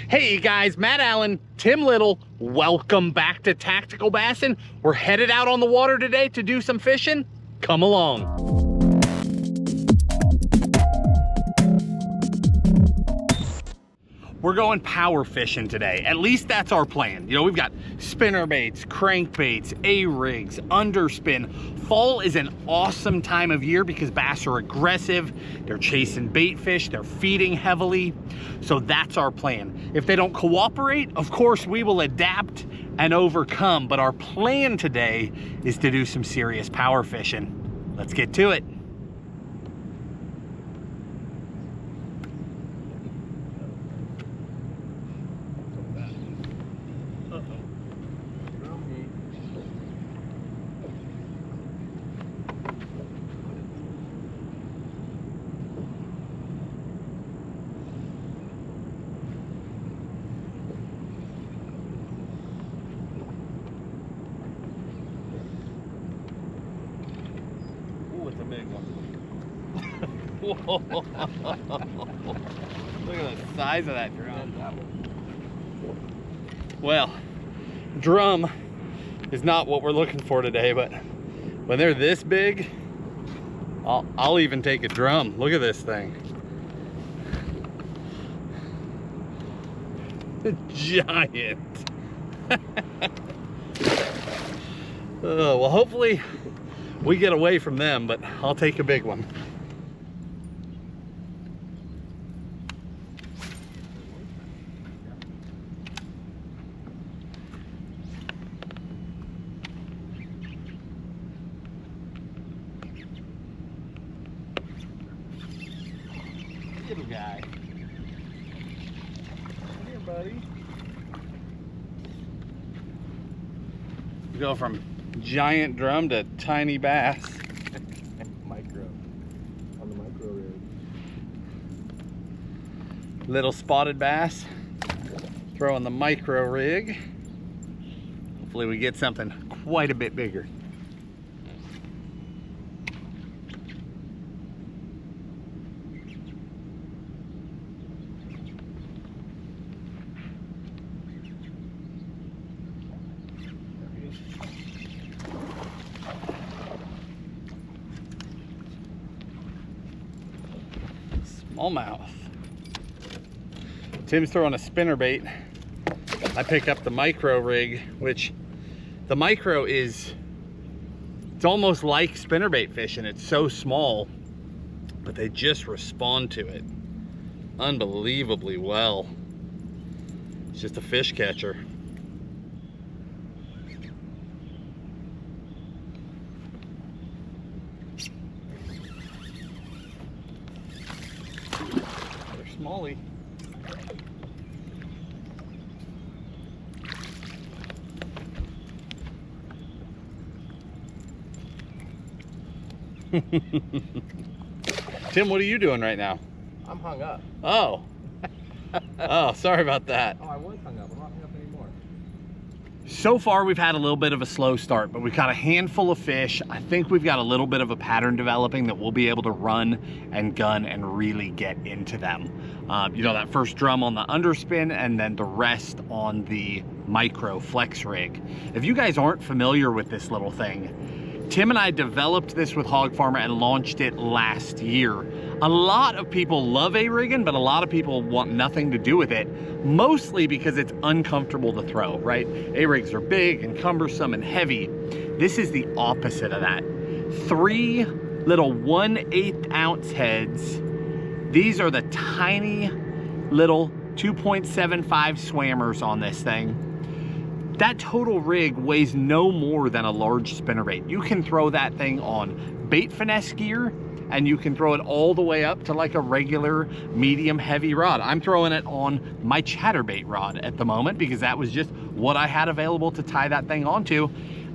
Hey guys, Matt Allen, Tim Little, welcome back to Tacticalbassin. We're headed out on the water today to do some fishing. Come along. We're going power fishing today. At least that's our plan. You know, we've got spinnerbaits, crankbaits, A-rigs, underspin. Fall is an awesome time of year because bass are aggressive. They're chasing bait fish. They're feeding heavily. So that's our plan. If they don't cooperate, of course, we will adapt and overcome. But our plan today is to do some serious power fishing. Let's get to it. Big one. Whoa. Look at the size of that drum. Well, drum is not what we're looking for today, but when they're this big, I'll even take a drum. Look at this thing. Giant. Well, hopefully we get away from them, but I'll take a big one. Little guy. Come here, buddy. We go from giant drum to tiny bass. Micro. On the micro rig. Little spotted bass. Throw in the micro rig. Hopefully we get something quite a bit bigger. Smallmouth. Tim's throwing a spinnerbait. I pick up the micro rig, which the micro it's almost like spinnerbait fishing. It's so small, but they just respond to it unbelievably well. It's just a fish catcher. Smallie. Tim, what are you doing right now? I'm hung up. Oh. Oh, sorry about that. Oh, I was hung up. I'm not hung up anymore. So far, we've had a little bit of a slow start, but we've got a handful of fish. I think we've got a little bit of a pattern developing that we'll be able to run and gun and really get into them. You know, that first drum on the underspin and then the rest on the micro flex rig. If you guys aren't familiar with this little thing, Tim and I developed this with Hog Farmer and launched it last year. A lot of people love A-rigging, but a lot of people want nothing to do with it, mostly because it's uncomfortable to throw, right? A-rigs are big and cumbersome and heavy. This is the opposite of that. 3 little 1/8 ounce heads. These are the tiny little 2.75 swammers on this thing. That total rig weighs no more than a large spinnerbait. You can throw that thing on bait finesse gear, and you can throw it all the way up to like a regular medium heavy rod. I'm throwing it on my chatterbait rod at the moment because that was just what I had available to tie that thing onto,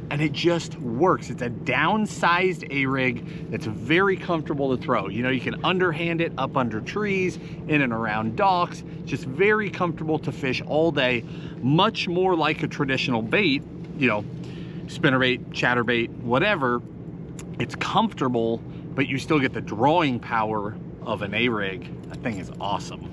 and it just works. It's a downsized A-rig that's very comfortable to throw. You know, you can underhand it up under trees, in and around docks, just very comfortable to fish all day, much more like a traditional bait, you know, spinnerbait, chatterbait, whatever. It's comfortable, but you still get the drawing power of an A-rig. That thing is awesome.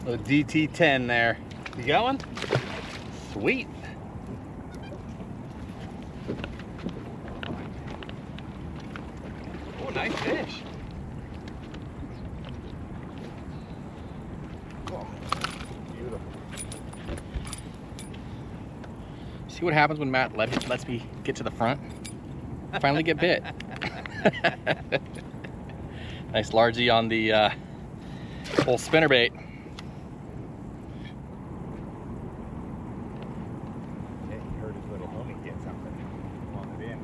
The DT10 there. You got one? Sweet. Oh, nice fish. Oh, beautiful. See what happens when Matt lets me get to the front? Finally get bit. Nice largie on the whole spinnerbait. Yeah, he heard his little homie get something. Wanted in.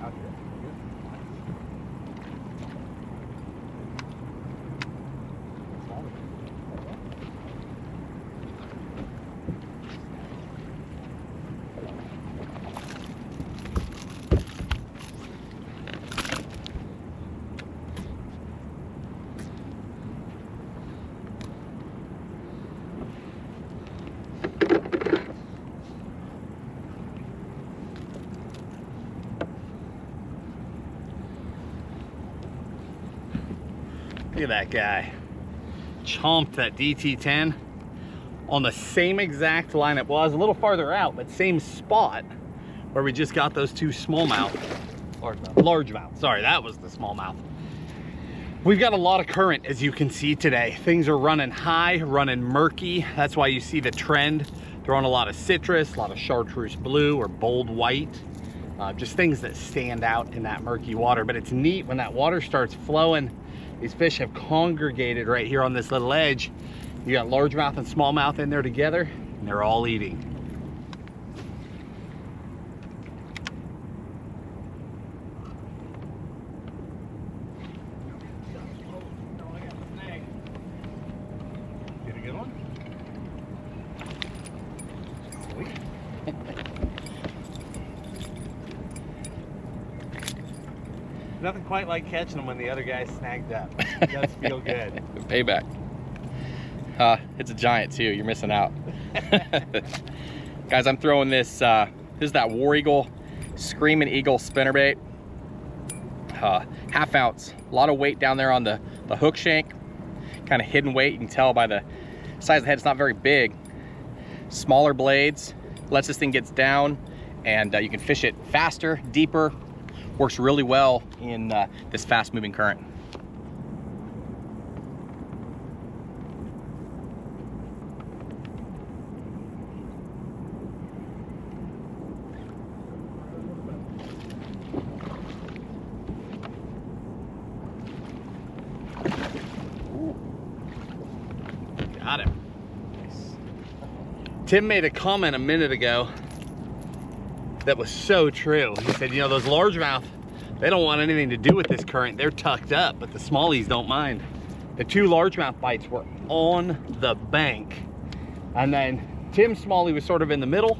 Out here. Look at that guy. Chomped that DT10 on the same exact line it was, a little farther out, but same spot where we just got those two smallmouth. Largemouth. Sorry, that was the smallmouth. We've got a lot of current, as you can see today. Things are running high, running murky. That's why you see the trend. They're on a lot of citrus, a lot of chartreuse blue or bold white. Just things that stand out in that murky water. But it's neat when that water starts flowing. These fish have congregated right here on this little edge. You got largemouth and smallmouth in there together, and they're all eating. Get a good one? Sweet. Nothing quite like catching them when the other guy's snagged up. It does feel good. Payback. It's a giant too. You're missing out. Guys, I'm throwing this. This is that War Eagle Screaming Eagle spinnerbait. Half ounce. A lot of weight down there on the hook shank. Kind of hidden weight. You can tell by the size of the head. It's not very big. Smaller blades. Lets this thing get down, and you can fish it faster, deeper. Works really well in this fast-moving current. Got him. Nice. Tim made a comment a minute ago that was so true. He said, you know, those largemouth, they don't want anything to do with this current. They're tucked up, but the smallies don't mind. The two largemouth bites were on the bank. And then Tim's smallie was sort of in the middle,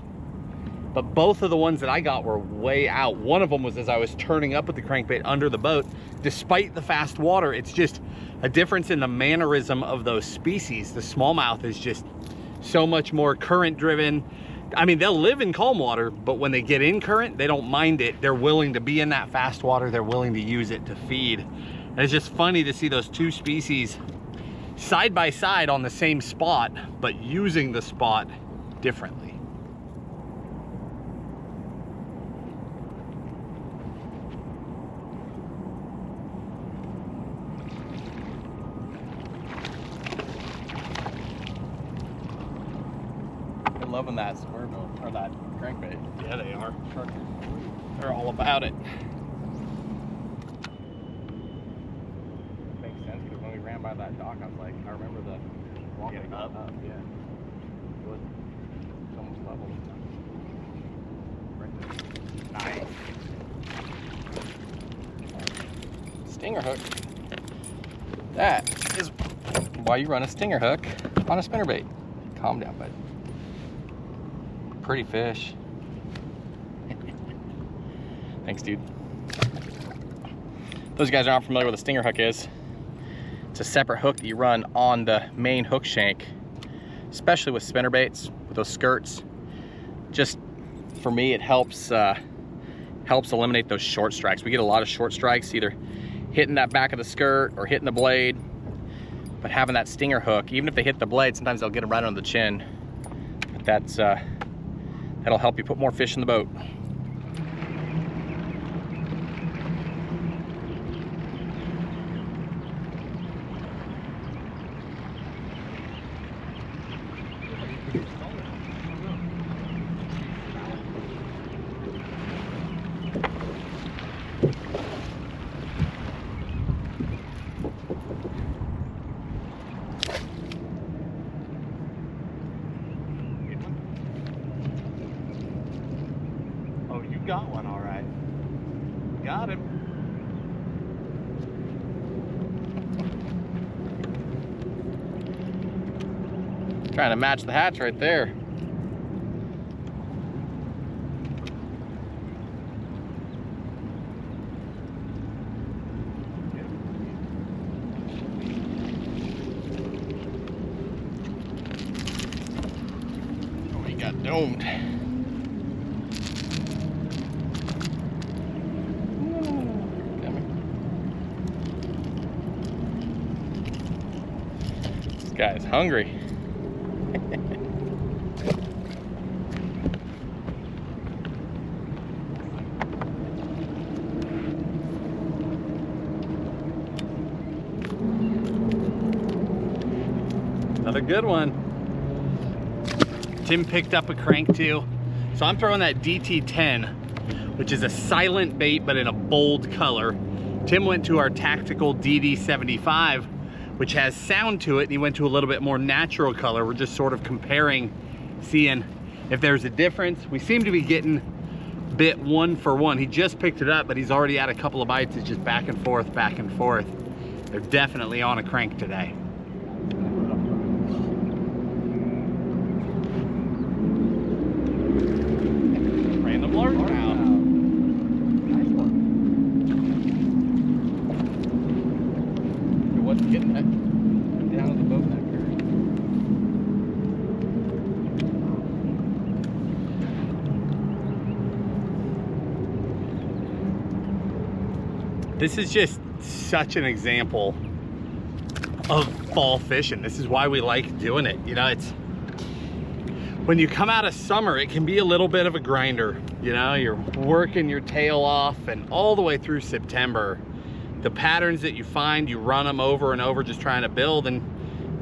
but both of the ones that I got were way out. One of them was as I was turning up with the crankbait under the boat. Despite the fast water, it's just a difference in the mannerism of those species. The smallmouth is just so much more current driven. I mean, they'll live in calm water, but when they get in current, they don't mind it. They're willing to be in that fast water. They're willing to use it to feed. And it's just funny to see those two species side by side on the same spot, but using the spot differently. They're loving that spinnerbait or that crankbait. Yeah, they are. They're all about it. Makes sense because when we ran by that dock, I was like, I remember the walking up. Yeah. It was almost level. Right there. Nice. Stinger hook. That is why you run a stinger hook on a spinnerbait. Calm down, bud. Pretty fish. Thanks, dude. Those guys aren't familiar with what a stinger hook is. It's a separate hook that you run on the main hook shank, especially with spinnerbaits, with those skirts. Just for me, it helps eliminate those short strikes. We get a lot of short strikes either hitting that back of the skirt or hitting the blade. But having that stinger hook, even if they hit the blade, sometimes they'll get them right on the chin. But that'll help you put more fish in the boat. Got one, all right. Got him. Trying to match the hatch right there. Oh, he got domed. Guy's hungry. Another good one. Tim picked up a crank too. So I'm throwing that DT10, which is a silent bait but in a bold color. Tim went to our tactical DD75, which has sound to it, and he went to a little bit more natural color. We're just sort of comparing, seeing if there's a difference. We seem to be getting bit 1 for 1. He just picked it up, but he's already had a couple of bites. It's just back and forth, back and forth. They're definitely on a crank today. Random lure now. Nice one. It wasn't getting that down on the boat that curve. This is just such an example of fall fishing. This is why we like doing it. You know, it's when you come out of summer, it can be a little bit of a grinder. You know, you're working your tail off, and all the way through September, the patterns that you find, you run them over and over just trying to build, and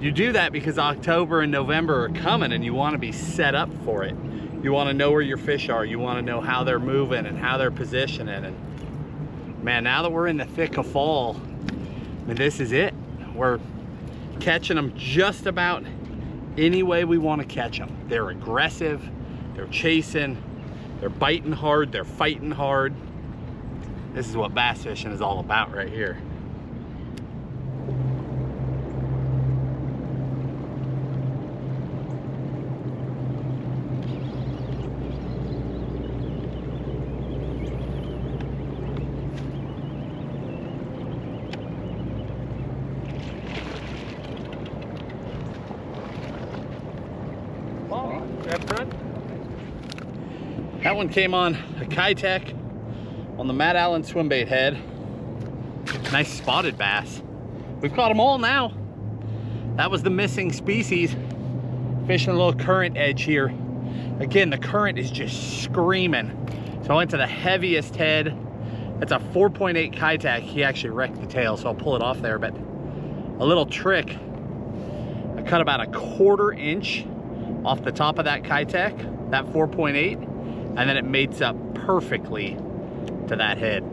you do that because October and November are coming and you want to be set up for it. You want to know where your fish are. You want to know how they're moving and how they're positioning. And man, now that we're in the thick of fall, I mean, this is it. We're catching them just about any way we want to catch them. They're aggressive, they're chasing, they're biting hard, they're fighting hard. This is what bass fishing is all about right here. That one came on a Kitech on the Matt Allen swim bait head. Nice spotted bass. We've caught them all now. That was the missing species. Fishing a little current edge here. Again, the current is just screaming. So I went to the heaviest head. That's a 4.8 Kitech. He actually wrecked the tail, so I'll pull it off there. But a little trick. I cut about a 1/4 inch off the top of that Kitech, that 4.8, and then it mates up perfectly to that head.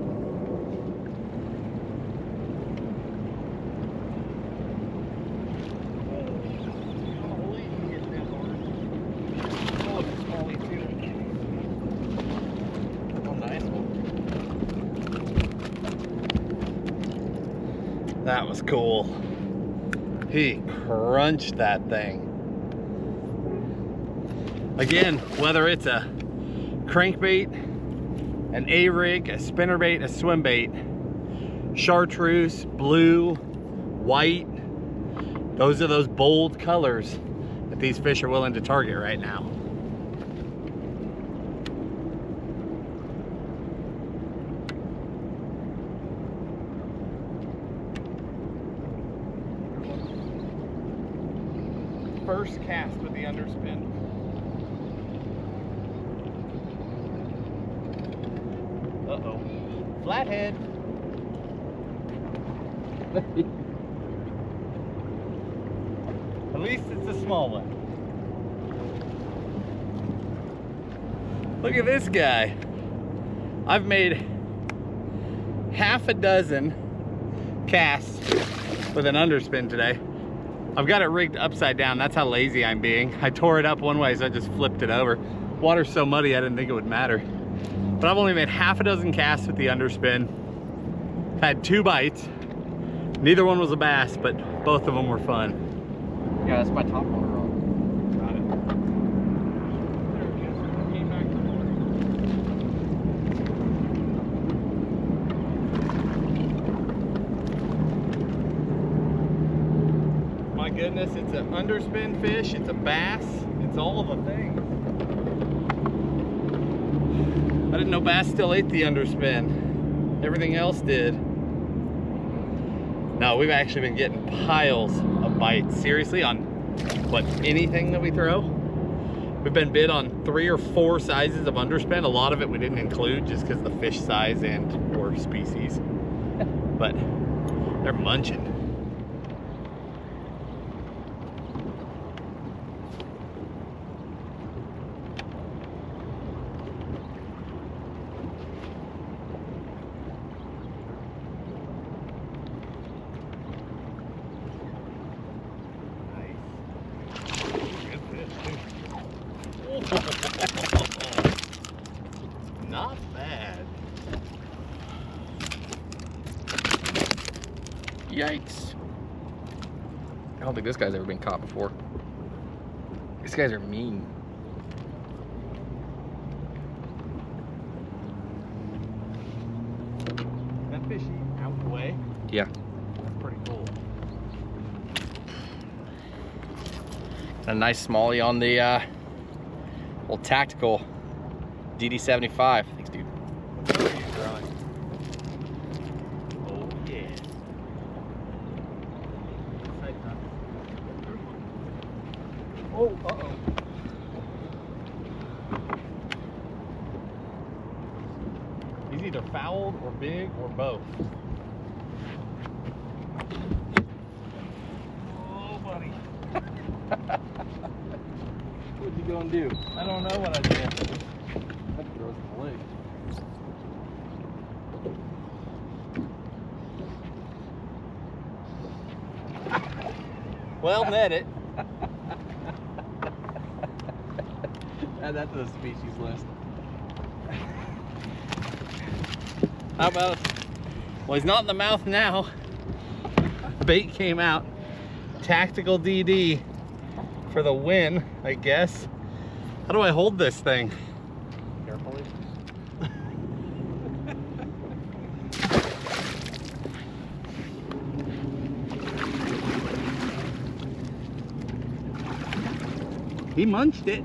That was cool. He crunched that thing. Again, whether it's a crankbait, an A-rig, a spinnerbait, a swim bait, chartreuse, blue, white, those are those bold colors that these fish are willing to target right now. first cast with the underspin. Uh-oh. Flathead. At least it's a small one. Look at this guy. I've made half a dozen casts with an underspin today. I've got it rigged upside down. That's how lazy I'm being. I tore it up one way, so I just flipped it over. Water's so muddy, I didn't think it would matter. But I've only made half a dozen casts with the underspin. Had 2 bites. Neither one was a bass, but both of them were fun. Yeah, that's my top water rod. Got it. There it is. Came back to water. My goodness, it's an underspin fish, it's a bass, it's all the things. I didn't know bass still ate the underspin. Everything else did. No, we've actually been getting piles of bites. Seriously, on what, anything that we throw? We've been bid on 3 or 4 sizes of underspin. A lot of it we didn't include just because of the fish size and or species. But they're munching. Not bad. Yikes. I don't think this guy's ever been caught before. These guys are mean. That fish out the way. Yeah. That's pretty cool. A nice smallie on the old tactical DD75. Thanks, dude. What color are you throwing? Oh yeah. Oh, uh-oh. He's either fouled or big or both. Oh, buddy. What'd you go and do? I don't know what I did. That throws the leg. Well, net it. Add that to the species list. How about, well, he's not in the mouth now. Bait came out. Tactical DD for the win, I guess. How do I hold this thing? Carefully. He munched it.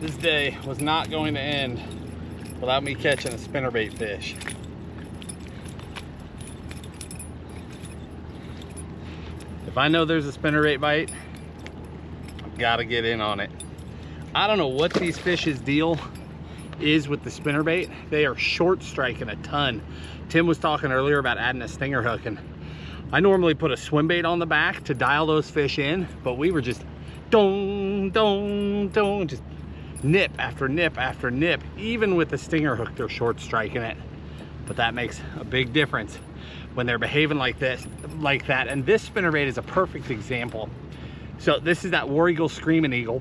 This day was not going to end without me catching a spinnerbait fish. If I know there's a spinnerbait bite, I've got to get in on it. I don't know what these fish's deal is with the spinnerbait. They are short striking a ton. Tim was talking earlier about adding a stinger hook, and I normally put a swim bait on the back to dial those fish in, but we were just dong, dong, dong, just nip after nip after nip. Even with the stinger hook, they're short striking it. But that makes a big difference when they're behaving like this, like that. And this spinnerbait is a perfect example. So this is that War Eagle Screaming Eagle.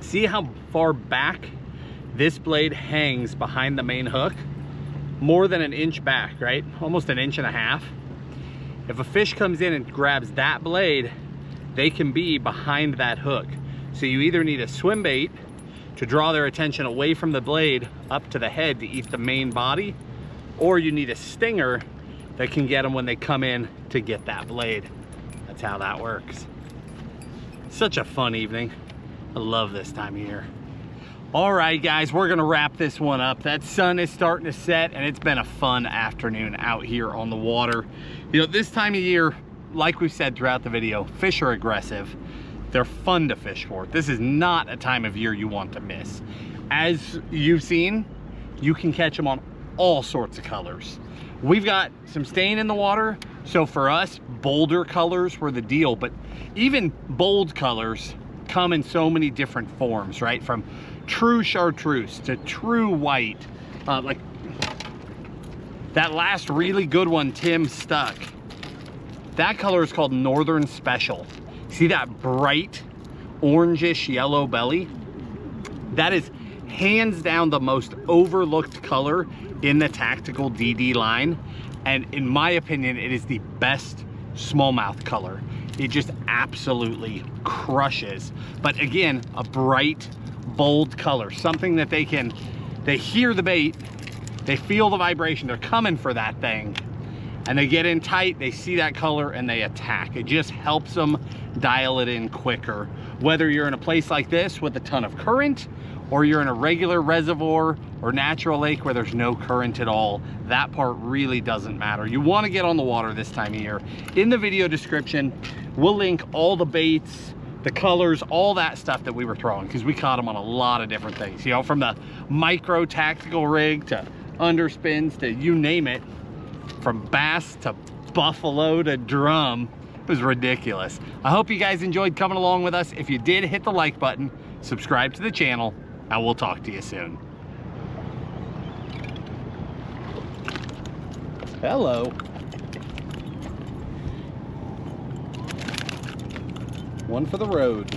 See how far back this blade hangs behind the main hook? More than an inch back, right? Almost an inch and a half. If a fish comes in and grabs that blade, they can be behind that hook. So you either need a swim bait to draw their attention away from the blade up to the head to eat the main body, or you need a stinger that can get them when they come in to get that blade. That's how that works. Such a fun evening. I love this time of year. All right, guys, we're gonna wrap this one up. That sun is starting to set, and it's been a fun afternoon out here on the water. You know, this time of year, like we said throughout the video, fish are aggressive. They're fun to fish for. This is not a time of year you want to miss. As you've seen, you can catch them on all sorts of colors. We've got some stain in the water, so for us, bolder colors were the deal, but even bold colors come in so many different forms, right? From true chartreuse to true white. Like that last really good one Tim stuck, that color is called Northern Special. See that bright orangish yellow belly? That is hands down the most overlooked color in the Tactical DD line, and in my opinion it is the best smallmouth color. It just absolutely crushes. But again, a bright, bold color, something that they hear the bait, they feel the vibration, they're coming for that thing, and they get in tight, they see that color, and they attack. It just helps them dial it in quicker. Whether you're in a place like this with a ton of current, or you're in a regular reservoir or natural lake where there's no current at all, that part really doesn't matter. You want to get on the water this time of year. In the video description, we'll link all the baits, the colors, all that stuff that we were throwing, because we caught them on a lot of different things. You know, from the micro tactical rig to underspins to you name it, from bass to buffalo to drum. It was ridiculous. I hope you guys enjoyed coming along with us. If you did, hit the like button, subscribe to the channel, and we'll talk to you soon. Hello. One for the road.